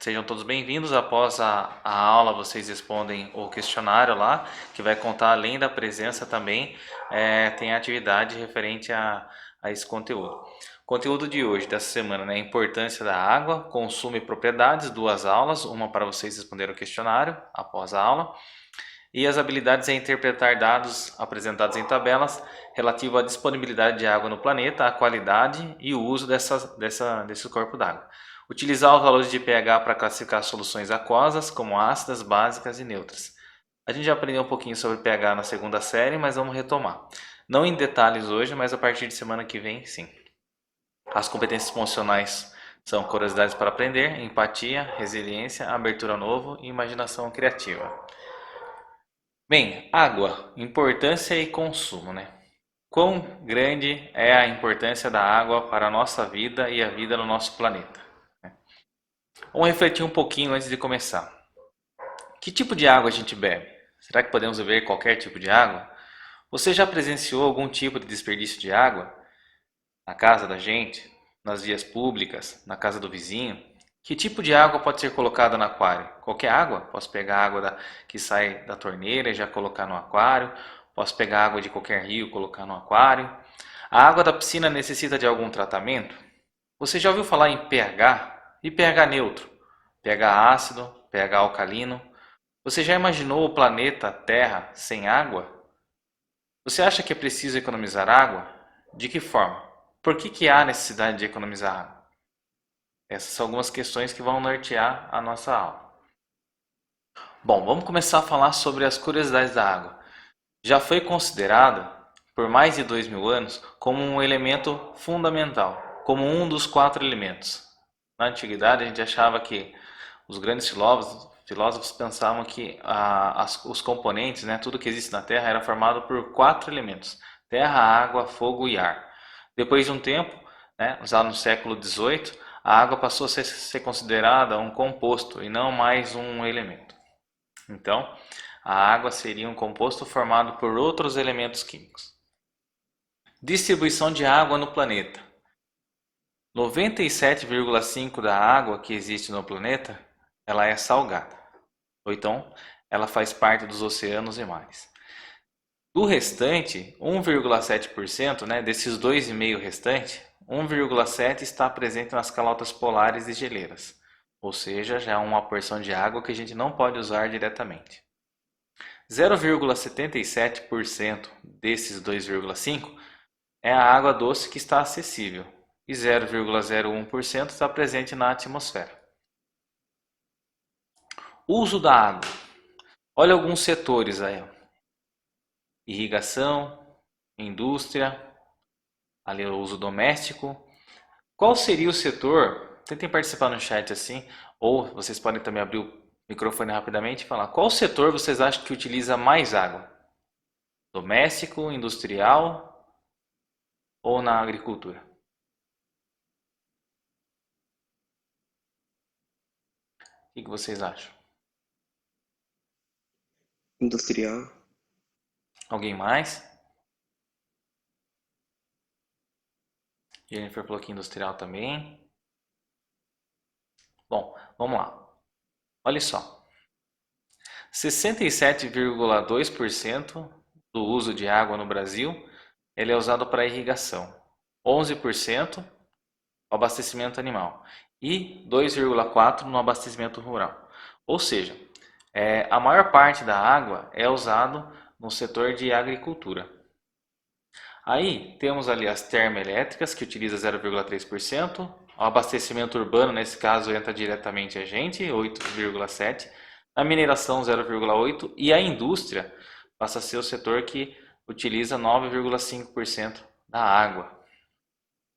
Sejam todos bem-vindos. Após a aula, vocês respondem o questionário lá, que vai contar, além da presença também, tem a atividade referente a esse conteúdo. O conteúdo de hoje, dessa semana, né? A importância da água, consumo e propriedades, 2 aulas, uma para vocês responderem o questionário após a aula. E as habilidades é interpretar dados apresentados em tabelas relativo à disponibilidade de água no planeta, a qualidade e o uso desse corpo d'água. Utilizar os valores de pH para classificar soluções aquosas, como ácidas, básicas e neutras. A gente já aprendeu um pouquinho sobre pH na segunda série, mas vamos retomar. Não em detalhes hoje, mas a partir de semana que vem, sim. As competências funcionais são curiosidades para aprender, empatia, resiliência, abertura ao novo e imaginação criativa. Bem, água, importância e consumo, né? Quão grande é a importância da água para a nossa vida e a vida no nosso planeta? Vamos refletir um pouquinho antes de começar. Que tipo de água a gente bebe? Será que podemos beber qualquer tipo de água? Você já presenciou algum tipo de desperdício de água? Na casa da gente? Nas vias públicas? Na casa do vizinho? Que tipo de água pode ser colocada no aquário? Qualquer água? Posso pegar a água que sai da torneira e já colocar no aquário? Posso pegar água de qualquer rio e colocar no aquário? A água da piscina necessita de algum tratamento? Você já ouviu falar em pH? E pH neutro? pH ácido? pH alcalino? Você já imaginou o planeta Terra sem água? Você acha que é preciso economizar água? De que forma? Por que há necessidade de economizar água? Essas são algumas questões que vão nortear a nossa aula. Bom, vamos começar a falar sobre as curiosidades da água. Já foi considerada, por mais de 2000 anos, como um elemento fundamental, como um dos 4 elementos. Na antiguidade, a gente achava que os grandes filósofos pensavam que os componentes, né, tudo que existe na Terra, era formado por 4 elementos: terra, água, fogo e ar. Depois de um tempo, né, já no século XVIII, a água passou a ser considerada um composto e não mais um elemento. Então, a água seria um composto formado por outros elementos químicos. Distribuição de água no planeta. 97,5% da água que existe no planeta, ela é salgada. Ou então, ela faz parte dos oceanos e mares. Do restante, 1,7%, né, desses 2,5% restantes, 1,7% está presente nas calotas polares e geleiras. Ou seja, já é uma porção de água que a gente não pode usar diretamente. 0,77% desses 2,5% é a água doce que está acessível e 0,01% está presente na atmosfera. Uso da água. Olha alguns setores aí: irrigação, indústria, ali o uso doméstico. Qual seria o setor? Tentem participar no chat assim, ou vocês podem também abrir o microfone rapidamente e falar qual setor vocês acham que utiliza mais água: doméstico, industrial ou na agricultura? O que vocês acham? Industrial. Alguém mais? Jennifer falou que industrial também. Bom, vamos lá. Olha só. 67,2% do uso de água no Brasil ele é usado para irrigação. 11% no abastecimento animal e 2,4% no abastecimento rural. Ou seja, a maior parte da água é usado no setor de agricultura. Aí temos ali as termoelétricas, que utiliza 0,3%, o abastecimento urbano, nesse caso, entra diretamente a gente, 8,7%, a mineração 0,8% e a indústria passa a ser o setor que utiliza 9,5% da água.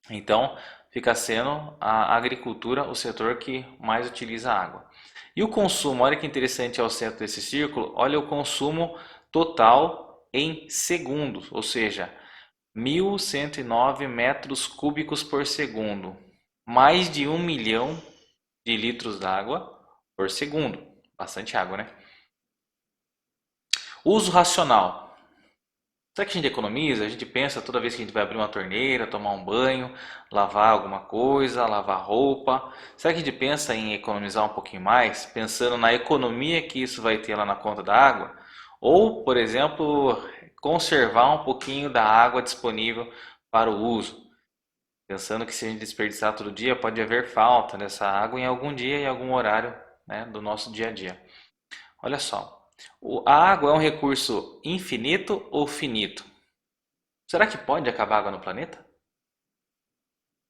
Então, fica sendo a agricultura o setor que mais utiliza água. E o consumo, olha que interessante ao centro desse círculo, olha o consumo total em segundos, ou seja, 1.109 metros cúbicos por segundo, mais de 1 milhão de litros d'água por segundo, bastante água, né? Uso racional. Será que a gente economiza? A gente pensa toda vez que a gente vai abrir uma torneira, tomar um banho, lavar alguma coisa, lavar roupa. Será que a gente pensa em economizar um pouquinho mais, pensando na economia que isso vai ter lá na conta da água? Ou, por exemplo, conservar um pouquinho da água disponível para o uso, pensando que se a gente desperdiçar todo dia, pode haver falta dessa água em algum dia, em algum horário, né, do nosso dia a dia. Olha só, a água é um recurso infinito ou finito? Será que pode acabar a água no planeta?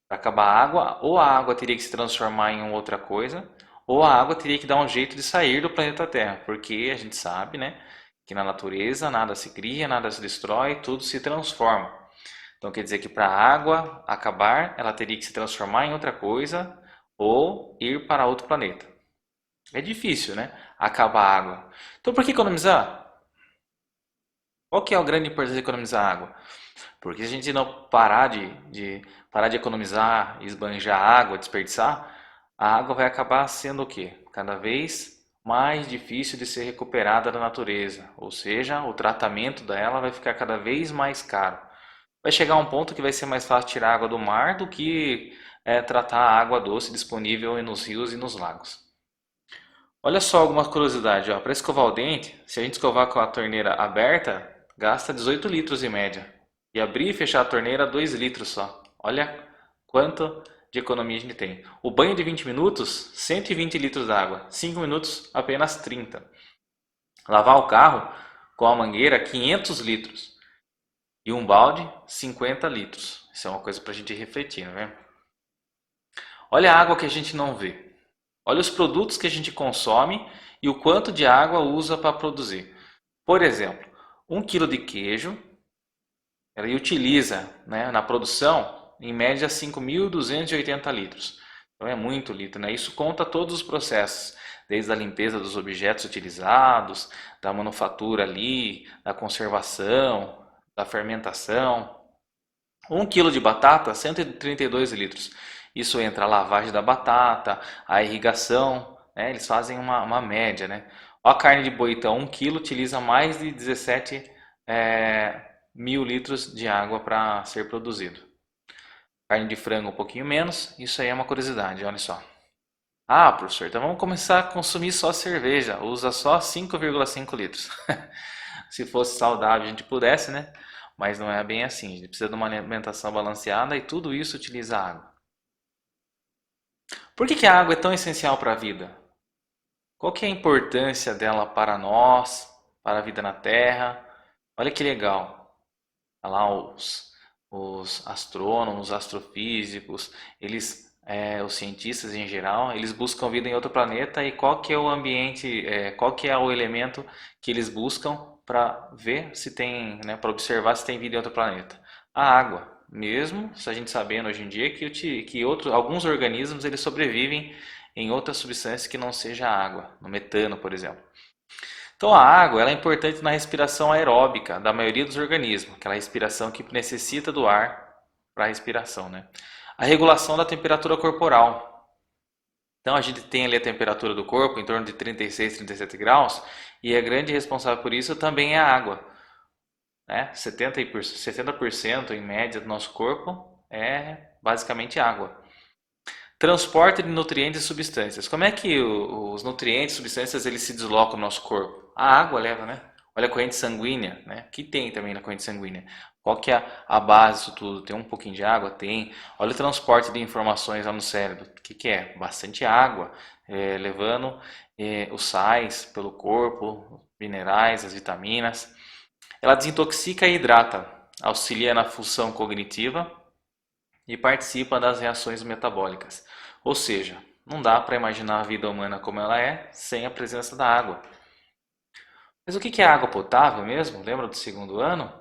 Para acabar a água, ou a água teria que se transformar em outra coisa, ou a água teria que dar um jeito de sair do planeta Terra, porque a gente sabe, né, que na natureza nada se cria, nada se destrói, tudo se transforma. Então quer dizer que para a água acabar, ela teria que se transformar em outra coisa ou ir para outro planeta. É difícil, né? Acabar a água. Então por que economizar? Qual que é a grande importância de economizar água? Porque se a gente não parar de economizar, esbanjar água, desperdiçar, a água vai acabar sendo o quê? Cada vez mais difícil de ser recuperada da natureza. Ou seja, o tratamento dela vai ficar cada vez mais caro. Vai chegar um ponto que vai ser mais fácil tirar água do mar do que tratar a água doce disponível nos rios e nos lagos. Olha só alguma curiosidade, ó. Para escovar o dente, se a gente escovar com a torneira aberta, gasta 18 litros em média. E abrir e fechar a torneira, 2 litros só. Olha quanto de economia a gente tem. O banho de 20 minutos, 120 litros d'água. 5 minutos, apenas 30. Lavar o carro com a mangueira, 500 litros. E um balde, 50 litros. Isso é uma coisa para a gente refletir, não é? Olha a água que a gente não vê. Olha os produtos que a gente consome e o quanto de água usa para produzir. Por exemplo, 1 quilo de queijo, ele utiliza, né, na produção, em média 5.280 litros. Então é muito litro, né? Isso conta todos os processos, desde a limpeza dos objetos utilizados, da manufatura ali, da conservação, da fermentação. 1 quilo de batata, 132 litros. Isso entra a lavagem da batata, a irrigação, né? Eles fazem uma média, né? A carne de boi, então, 1 quilo utiliza mais de 17 mil litros de água para ser produzido. Carne de frango um pouquinho menos, isso aí é uma curiosidade, olha só. Ah, professor, então vamos começar a consumir só cerveja, usa só 5,5 litros. Se fosse saudável a gente pudesse, né? Mas não é bem assim. A gente precisa de uma alimentação balanceada e tudo isso utiliza água. Por que a água é tão essencial para a vida? Qual que é a importância dela para nós, para a vida na Terra? Olha que legal. Olha lá os astrônomos, astrofísicos, os cientistas em geral, eles buscam vida em outro planeta e qual que é o ambiente, qual que é o elemento que eles buscam para ver se tem, né, para observar se tem vida em outro planeta? A água. Mesmo se a gente sabendo hoje em dia que alguns organismos eles sobrevivem em outras substâncias que não seja água, no metano, por exemplo. Então a água ela é importante na respiração aeróbica da maioria dos organismos, aquela respiração que necessita do ar para a respiração, né? A regulação da temperatura corporal. Então a gente tem ali a temperatura do corpo em torno de 36, 37 graus e a grande responsável por isso também é a água, né? 70% em média do nosso corpo é basicamente água. Transporte de nutrientes e substâncias. Como é que os nutrientes e substâncias eles se deslocam no nosso corpo? A água leva, né? Olha a corrente sanguínea, né? Que tem também na corrente sanguínea. Qual que é a base disso tudo? Tem um pouquinho de água? Tem. Olha o transporte de informações lá no cérebro. O que é? Bastante água, levando os sais pelo corpo, minerais, as vitaminas. Ela desintoxica e hidrata, auxilia na função cognitiva e participa das reações metabólicas. Ou seja, não dá para imaginar a vida humana como ela é sem a presença da água. Mas o que é água potável mesmo? Lembra do segundo ano?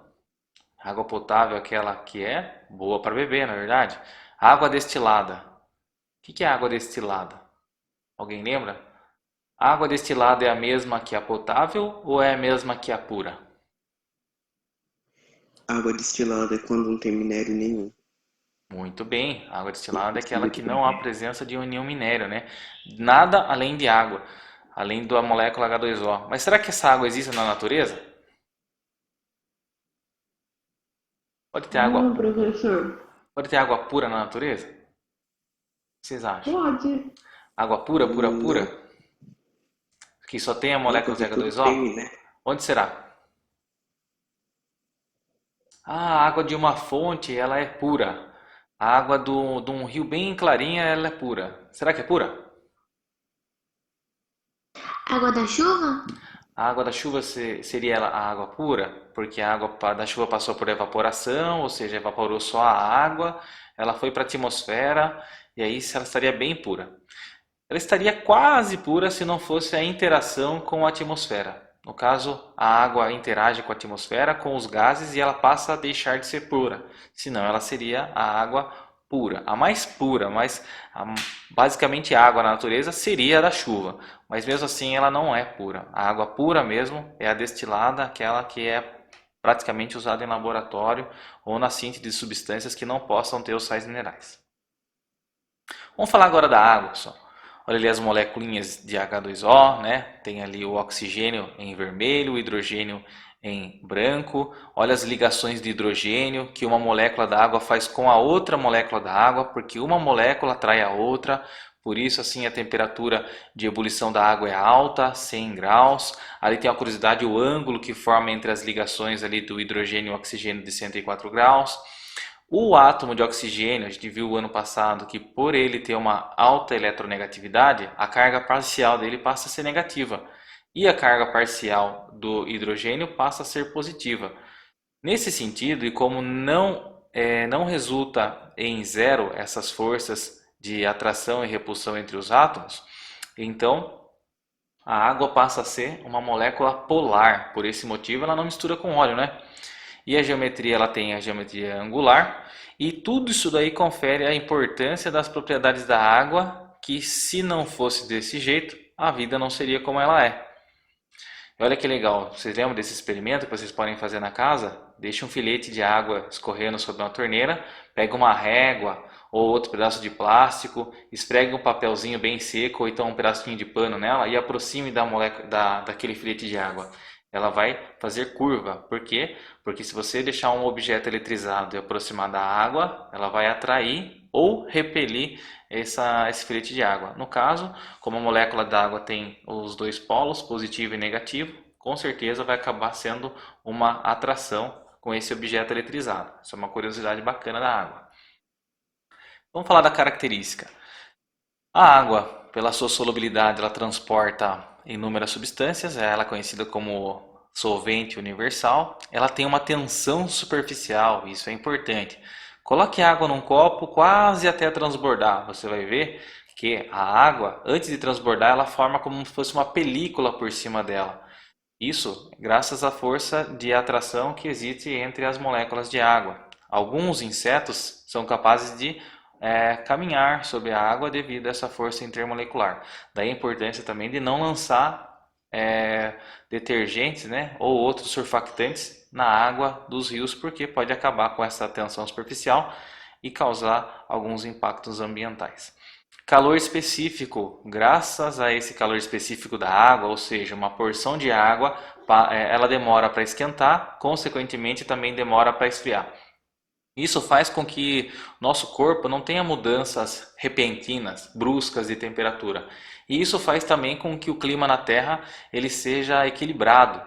Água potável é aquela que é boa para beber, na verdade. Água destilada. O que é água destilada? Alguém lembra? A água destilada é a mesma que a potável ou é a mesma que a pura? Água destilada é quando não tem minério nenhum. Muito bem, a água destilada é aquela que não há presença de nenhum minério, né? Nada além de água, além da molécula H2O. Mas será que essa água existe na natureza? Pode ter água, Ah, professor, pode ter água pura na natureza? O que vocês acham? pode. Água pura, pura, pura? Não, Que só tem a não, molécula de porque tudo H2O? tem, né? Onde será? Ah, a água de uma fonte, ela é pura. A água de um rio bem clarinha, ela é pura. Será que é pura? Água da chuva? A água da chuva seria ela a água pura? Porque a água da chuva passou por evaporação, ou seja, evaporou só a água, ela foi para a atmosfera, e aí ela estaria bem pura. Ela estaria quase pura se não fosse a interação com a atmosfera. No caso, a água interage com a atmosfera, com os gases, e ela passa a deixar de ser pura. Senão, ela seria a água pura. A mais pura, basicamente a água na natureza seria a da chuva. Mas mesmo assim, ela não é pura. A água pura mesmo é a destilada, aquela que é praticamente usada em laboratório ou na síntese de substâncias que não possam ter os sais minerais. Vamos falar agora da água, pessoal. Olha ali as moléculas de H2O, né? Tem ali o oxigênio em vermelho, o hidrogênio em branco. Olha as ligações de hidrogênio que uma molécula da água faz com a outra molécula da água, porque uma molécula atrai a outra. Por isso, assim, a temperatura de ebulição da água é alta, 100 graus. Ali tem a curiosidade, o ângulo que forma entre as ligações ali do hidrogênio e o oxigênio de 104 graus. O átomo de oxigênio, a gente viu o ano passado que por ele ter uma alta eletronegatividade, a carga parcial dele passa a ser negativa. E a carga parcial do hidrogênio passa a ser positiva. Nesse sentido, e como não resulta em zero essas forças de atração e repulsão entre os átomos, então a água passa a ser uma molécula polar. Por esse motivo, ela não mistura com óleo, né? E a geometria, ela tem a geometria angular, e tudo isso daí confere a importância das propriedades da água, que se não fosse desse jeito, a vida não seria como ela é. E olha que legal, vocês lembram desse experimento que vocês podem fazer na casa? Deixe um filete de água escorrendo sobre uma torneira, pega uma régua ou outro pedaço de plástico, esfregue um papelzinho bem seco ou então um pedacinho de pano nela e aproxime daquele filete de água. Ela vai fazer curva. Por quê? Porque se você deixar um objeto eletrizado e aproximar da água, ela vai atrair ou repelir esse filete de água. No caso, como a molécula d'água tem os dois polos, positivo e negativo, com certeza vai acabar sendo uma atração com esse objeto eletrizado. Isso é uma curiosidade bacana da água. Vamos falar da característica. A água, pela sua solubilidade, ela transporta inúmeras substâncias, ela é conhecida como solvente universal. Ela tem uma tensão superficial, isso é importante. Coloque água num copo quase até transbordar, você vai ver que a água, antes de transbordar, ela forma como se fosse uma película por cima dela. Isso graças à força de atração que existe entre as moléculas de água. Alguns insetos são capazes de caminhar sobre a água devido a essa força intermolecular. Daí a importância também de não lançar detergentes, né, ou outros surfactantes na água dos rios, porque pode acabar com essa tensão superficial e causar alguns impactos ambientais. Calor específico, graças a esse calor específico da água, ou seja, uma porção de água, ela demora para esquentar, consequentemente também demora para esfriar. Isso faz com que nosso corpo não tenha mudanças repentinas, bruscas de temperatura. E isso faz também com que o clima na Terra ele seja equilibrado.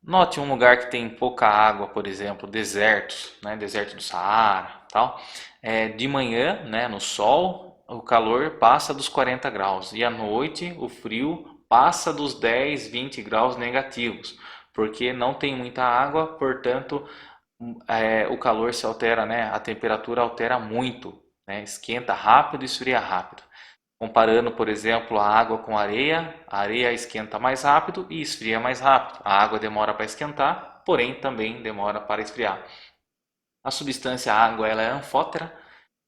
Note um lugar que tem pouca água, por exemplo, desertos, né? Deserto do Saara, tal. De manhã, né, no sol, o calor passa dos 40 graus e à noite o frio passa dos 10, 20 graus negativos, porque não tem muita água, portanto, o calor se altera, né? A temperatura altera muito, né? Esquenta rápido e esfria rápido. Comparando, por exemplo, a água com a areia esquenta mais rápido e esfria mais rápido. A água demora para esquentar, porém também demora para esfriar. A substância água ela é anfótera,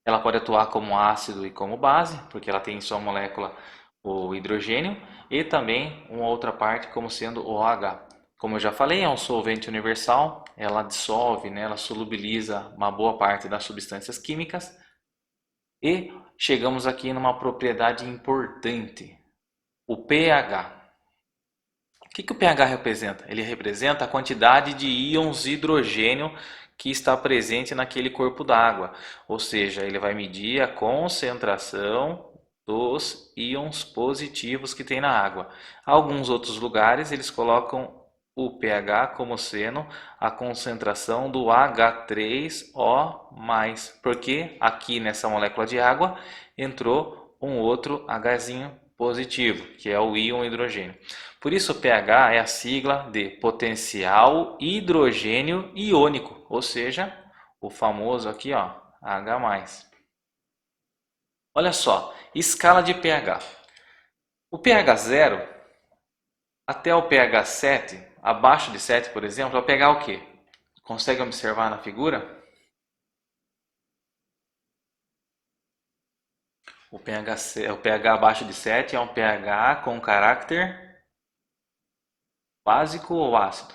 ela pode atuar como ácido e como base, porque ela tem em sua molécula o hidrogênio, e também uma outra parte como sendo o OH. Como eu já falei, é um solvente universal, ela dissolve, né, ela solubiliza uma boa parte das substâncias químicas. E chegamos aqui numa propriedade importante, o pH. O que o pH representa? Ele representa a quantidade de íons de hidrogênio que está presente naquele corpo d'água. Ou seja, ele vai medir a concentração dos íons positivos que tem na água. Alguns outros lugares eles colocam o pH como sendo a concentração do H3O+, porque aqui nessa molécula de água entrou um outro Hzinho positivo, que é o íon hidrogênio. Por isso, o pH é a sigla de potencial hidrogênio iônico, ou seja, o famoso aqui, ó, H+. Olha só, escala de pH. O pH 0 até o pH 7, abaixo de 7, por exemplo, é o pH o quê? Consegue observar na figura? O pH abaixo de 7 é um pH com caráter básico ou ácido?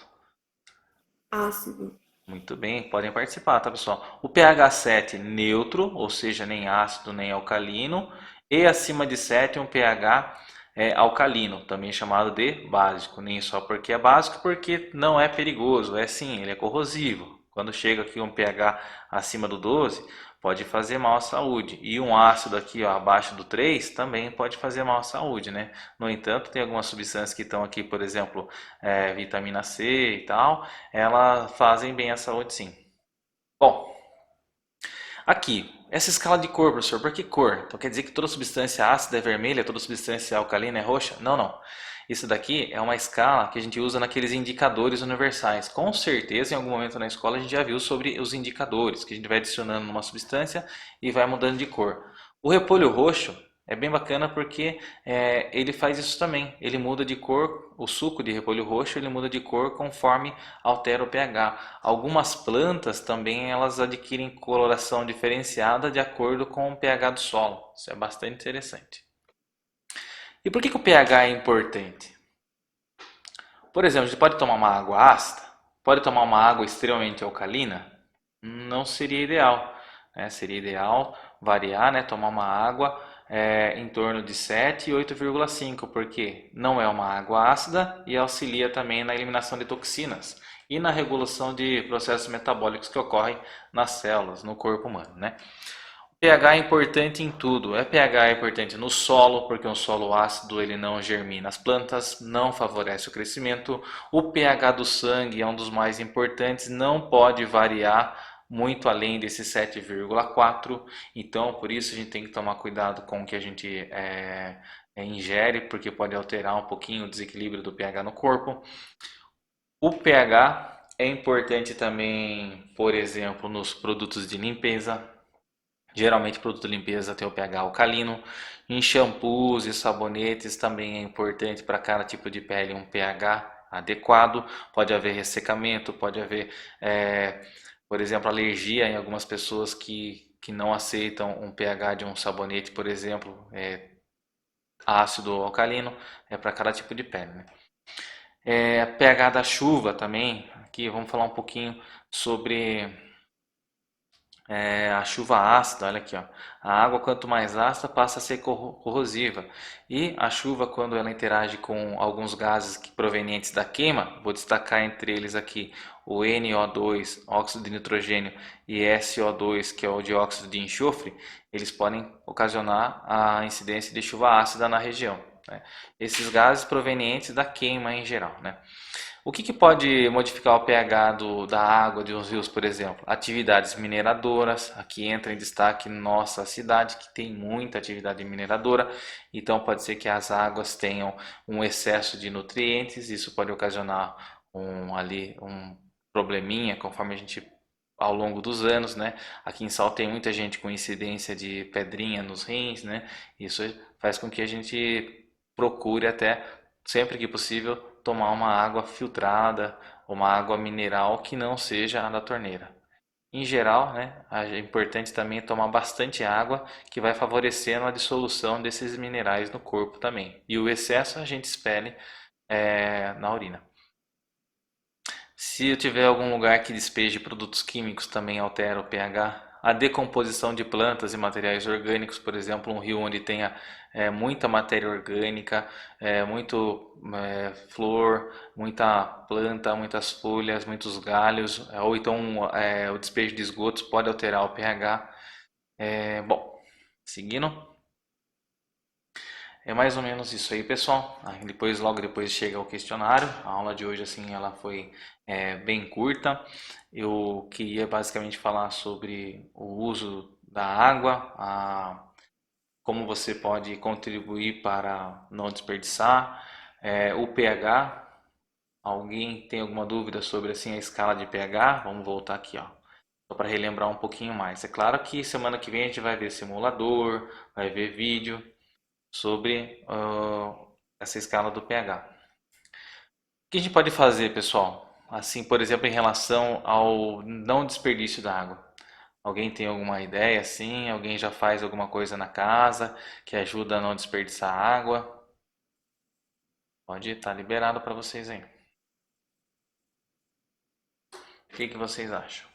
Ácido. Muito bem, podem participar, tá, pessoal? O pH 7 neutro, ou seja, nem ácido nem alcalino, e acima de 7 um pH alcalino, também chamado de básico. Nem só porque é básico, porque não é perigoso, é sim, ele é corrosivo. Quando chega aqui um pH acima do 12, pode fazer mal à saúde. E um ácido aqui, ó, abaixo do 3 também pode fazer mal à saúde, né? No entanto, tem algumas substâncias que estão aqui, por exemplo, vitamina C e tal, elas fazem bem à saúde, sim. Bom, aqui, essa escala de cor, professor, por que cor? Então quer dizer que toda substância ácida é vermelha, toda substância alcalina é roxa? Não, não. Isso daqui é uma escala que a gente usa naqueles indicadores universais. Com certeza, em algum momento na escola, a gente já viu sobre os indicadores, que a gente vai adicionando numa substância e vai mudando de cor. O repolho roxo é bem bacana porque ele faz isso também. Ele muda de cor, o suco de repolho roxo ele muda de cor conforme altera o pH. Algumas plantas também elas adquirem coloração diferenciada de acordo com o pH do solo. Isso é bastante interessante. E por que o pH é importante? Por exemplo, a gente pode tomar uma água ácida? Pode tomar uma água extremamente alcalina? Não seria ideal, né? Seria ideal variar, né? Tomar uma água em torno de 7 e 8,5, porque não é uma água ácida e auxilia também na eliminação de toxinas e na regulação de processos metabólicos que ocorrem nas células, no corpo humano, né? pH é importante em tudo. pH é importante no solo, porque um solo ácido ele não germina as plantas, não favorece o crescimento. O pH do sangue é um dos mais importantes, não pode variar muito além desse 7,4. Então, por isso a gente tem que tomar cuidado com o que a gente ingere, porque pode alterar um pouquinho o desequilíbrio do pH no corpo. O pH é importante também, por exemplo, nos produtos de limpeza. Geralmente, produto de limpeza tem o pH alcalino. Em shampoos e sabonetes também é importante para cada tipo de pele um pH adequado. Pode haver ressecamento, pode haver, por exemplo, alergia em algumas pessoas que não aceitam um pH de um sabonete, por exemplo, ácido ou alcalino, é para cada tipo de pele, né? pH da chuva também. Aqui vamos falar um pouquinho sobre a chuva ácida, olha aqui, ó. A água, quanto mais ácida, passa a ser corrosiva. E a chuva, quando ela interage com alguns gases provenientes da queima, vou destacar entre eles aqui o NO2, óxido de nitrogênio, e SO2, que é o dióxido de enxofre, eles podem ocasionar a incidência de chuva ácida na região, né? Esses gases provenientes da queima em geral, né? O que pode modificar o pH da água de uns rios, por exemplo? Atividades mineradoras, aqui entra em destaque nossa cidade, que tem muita atividade mineradora, então pode ser que as águas tenham um excesso de nutrientes, isso pode ocasionar um probleminha conforme a gente ao longo dos anos, né? Aqui em Salto tem muita gente com incidência de pedrinha nos rins, né? Isso faz com que a gente procure até sempre que possível tomar uma água filtrada, uma água mineral que não seja a da torneira. Em geral, né, é importante também tomar bastante água, que vai favorecendo a dissolução desses minerais no corpo também. E o excesso a gente expele na urina. Se eu tiver algum lugar que despeje produtos químicos, também altera o pH. a decomposição de plantas e materiais orgânicos, por exemplo, um rio onde tenha muita matéria orgânica, muito flor, muita planta, muitas folhas, muitos galhos, ou então o despejo de esgotos pode alterar o pH. Bom, seguindo. É mais ou menos isso aí, pessoal. Aí depois, logo depois chega o questionário. A aula de hoje, assim, ela foi bem curta. Eu queria basicamente falar sobre o uso da água, como você pode contribuir para não desperdiçar, o pH. Alguém tem alguma dúvida sobre assim a escala de pH? Vamos voltar aqui, ó, só para relembrar um pouquinho mais. É claro que semana que vem a gente vai ver simulador, vai ver vídeo sobre essa escala do pH. O que a gente pode fazer, pessoal? Assim, por exemplo, em relação ao não desperdício da água. Alguém tem alguma ideia assim? Alguém já faz alguma coisa na casa que ajuda a não desperdiçar água? Pode estar liberado para vocês aí. O que vocês acham?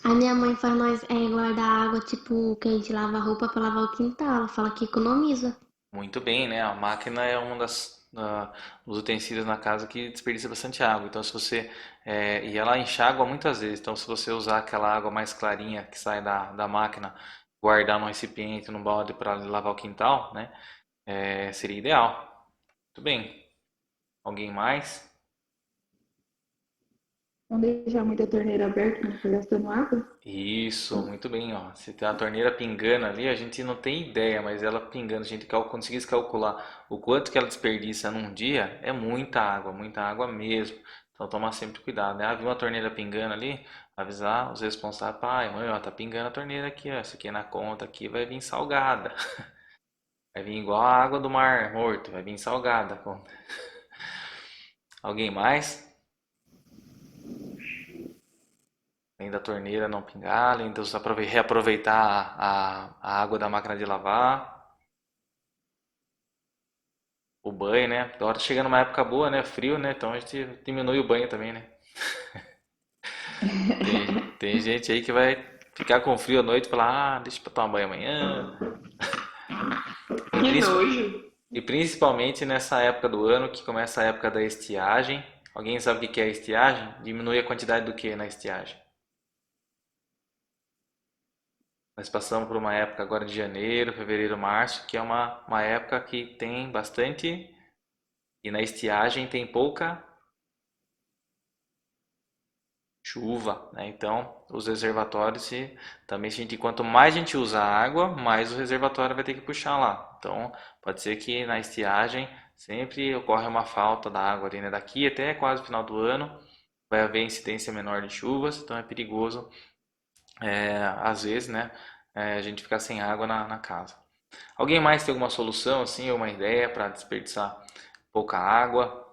A minha mãe faz nós guardar água, tipo, que a gente lava a roupa pra lavar o quintal. Ela fala que economiza. Muito bem, né? A máquina é um dos utensílios na casa que desperdiça bastante água. Então, se você e ela enxágua muitas vezes. Então, se você usar aquela água mais clarinha que sai da máquina, guardar num recipiente, num balde para lavar o quintal, né? Seria ideal. Muito bem. Alguém mais? Não deixar muita torneira aberta quando for gastando água. Isso, muito bem, ó. Se tem a torneira pingando ali, a gente não tem ideia, mas ela pingando, a gente conseguisse calcular o quanto que ela desperdiça num dia, é muita água mesmo. Então toma sempre cuidado, né? Ah, viu uma torneira pingando ali? Avisar os responsáveis, pai, mãe, ó, tá pingando a torneira aqui, ó. Isso aqui na conta aqui vai vir salgada. Vai vir igual a água do mar morto, vai vir salgada a conta. Alguém mais? Além da torneira não pingar, além de você reaproveitar a água da máquina de lavar, o banho, né? Agora chega numa época boa, né? Frio, né? Então a gente diminui o banho também, né? Tem gente aí que vai ficar com frio à noite e falar, deixa pra tomar banho amanhã. E, Que princip- nojo. e principalmente nessa época do ano que começa a época da estiagem. Alguém sabe o que é a estiagem? Diminui a quantidade do que na estiagem? Nós passamos por uma época agora de janeiro, fevereiro, março, que é uma época que tem bastante. E na estiagem tem pouca chuva, né? Então, os reservatórios, também quanto mais a gente usa a água, mais o reservatório vai ter que puxar lá. Então, pode ser que na estiagem sempre ocorre uma falta da água ali, né? Daqui até quase o final do ano vai haver incidência menor de chuvas, então é perigoso, às vezes, né? A gente ficar sem água na casa. Alguém mais tem alguma solução, assim, ou uma ideia para desperdiçar pouca água?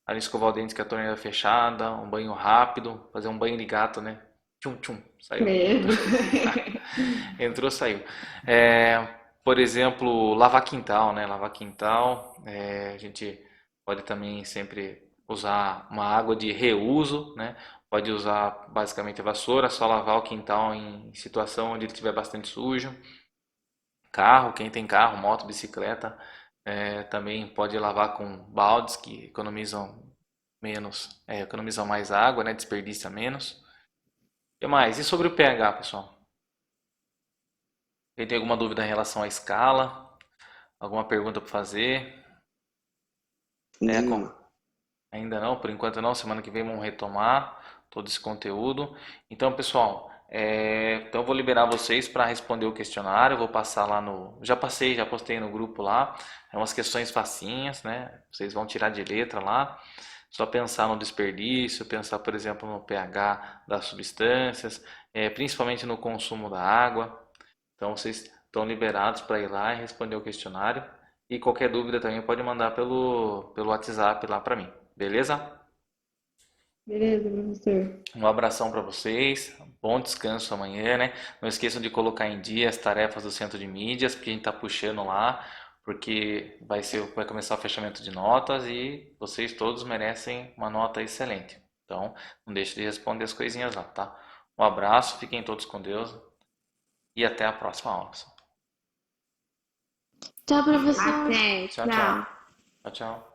Ali escovar o dente com a torneira fechada, um banho rápido, fazer um banho de gato, né? Tchum, tchum, saiu. Credo. Entrou, saiu. É, por exemplo, lavar quintal, né? Lavar quintal, a gente pode também sempre usar uma água de reuso, né? Pode usar basicamente a vassoura, só lavar o quintal em situação onde ele estiver bastante sujo. Carro, quem tem carro, moto, bicicleta, também pode lavar com baldes que economizam mais água, né? Desperdiça menos. E mais? E sobre o pH, pessoal? Quem tem alguma dúvida em relação à escala? Alguma pergunta para fazer? É, com... Sim, Ainda não, por enquanto não. Semana que vem vamos retomar todo esse conteúdo. Então, pessoal, então eu vou liberar vocês para responder o questionário. Eu vou passar lá no. Já postei no grupo lá. É umas questões facinhas, né? Vocês vão tirar de letra lá. Só pensar no desperdício, pensar, por exemplo, no pH das substâncias, principalmente no consumo da água. Então vocês estão liberados para ir lá e responder o questionário. E qualquer dúvida também pode mandar pelo WhatsApp lá para mim. Beleza? Beleza, professor. Um abração para vocês. Bom descanso amanhã, né? Não esqueçam de colocar em dia as tarefas do centro de mídias, porque a gente está puxando lá, porque vai começar o fechamento de notas e vocês todos merecem uma nota excelente. Então, não deixe de responder as coisinhas lá, tá? Um abraço, fiquem todos com Deus e até a próxima aula, pessoal. Tchau, professor. Até, Tchau, tchau. tchau. Tchau, tchau.